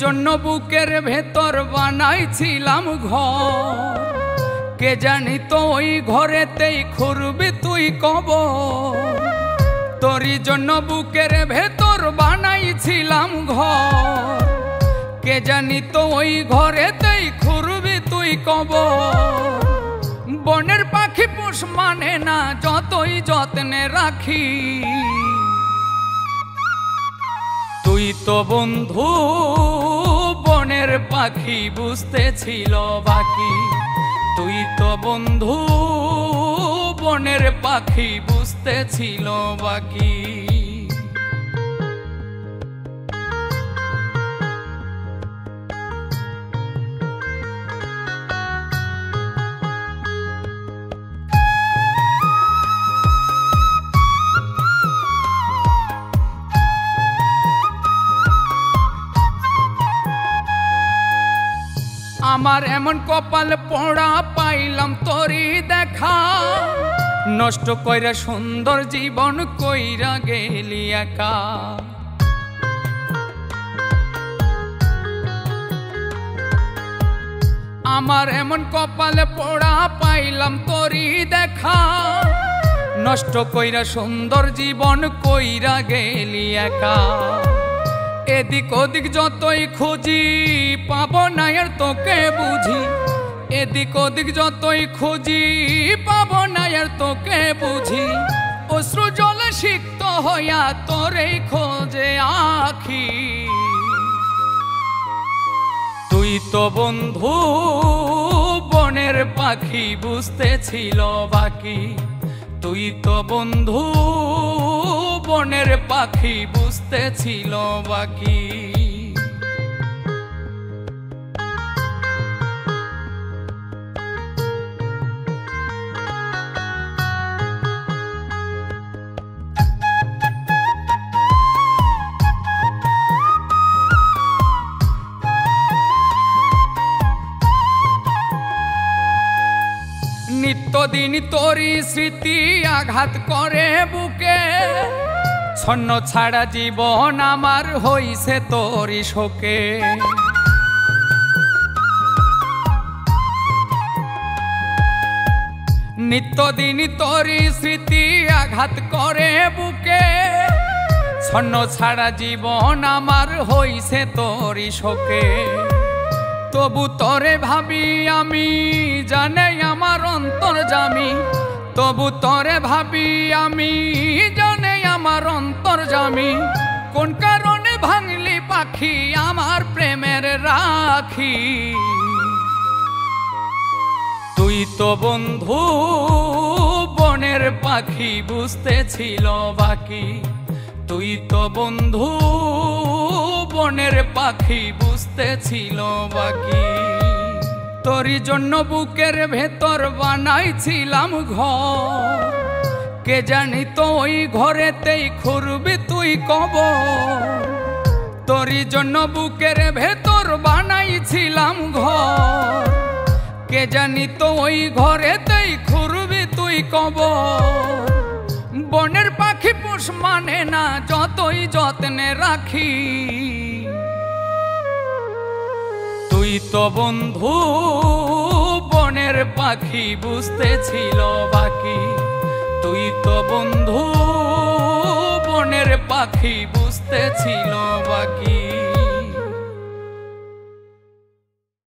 জন্য বুকের ভেতর বানাইছিলাম ঘর, কে জানি তো ওই ঘরেতেই খুঁড়বি তুই কবর। তোরই জন্য বুকের ভেতর বানাইছিলাম ঘর, কে জানি তো ওই ঘরেতেই খুঁড়বি তুই কবর। বনের পাখি পোষ মানে না যতই যত্নে রাখি, তুই তো বন্ধু বনের পাখি বুঝতে ছিল বাকি। তুই তো বন্ধু বনের পাখি বুঝতে ছিল বাকি। আমার এমন কপাল পোড়া পাইলাম তোরই দেখা, নষ্ট কইরা সুন্দর জীবন কইরা গেলি একা। আমার এমন কপাল পোড়া পাইলাম তোরই দেখা, নষ্ট কইরা সুন্দর জীবন কইরা গেলি একা। এদিক ওদিক যতই খুঁজি পাবো না আর তোকে বুঝি, এদিক ওদিক যতই খুঁজি পাবো না আর তোকে বুঝি। অশ্রু জলে সিক্ত হইয়া তোরেই খোঁজে আখি, তুই তো বন্ধু বনের পাখি বুঝতে ছিল বাকি। তুই তো বন্ধু বনের পাখি বুঝতে ছিল বাকি। নিত্যদিন তোরই স্মৃতি আঘাত করে বুকে, ছন্ন ছাড়া জীবন আমার হইছে তোরই শোকে। নিত্যদিন তোরই স্মৃতি আঘাত করে বুকে, ছন্ন ছাড়া জীবন আমার হইছে তোরই শোকে। তবু তোরে ভাবি আমি জানে আমার অন্তর্যামী, তবু তোরে ভাবি আমি জানে আমার অন্তর্যামী। কোন কারণে ভাঙলি পাখি আমার প্রেমের রাখি, তুই তো বন্ধু বনের পাখি বুঝতে ছিল বাকি। তুই তো বন্ধু বনের পাখি বুঝতে ছিল বাকি। তোরই জন্য বুকের ভেতর বানাইছিলাম ঘর, কে জানি তো ওই ঘরেতেই খুঁড়বি তুই কবর। তোরই জন্য বুকের ভেতর বানাইছিলাম ঘর, কে জানি তো ওই ঘরেতেই খুঁড়বি তুই কবর। বনের পাখি পোষ মানে না যতই যত্নে রাখি, তুই তো বন্ধু বনের পাখি বুঝতে ছিল বাকি। তুই তো বন্ধু বনের পাখি বুঝতে ছিল বাকি।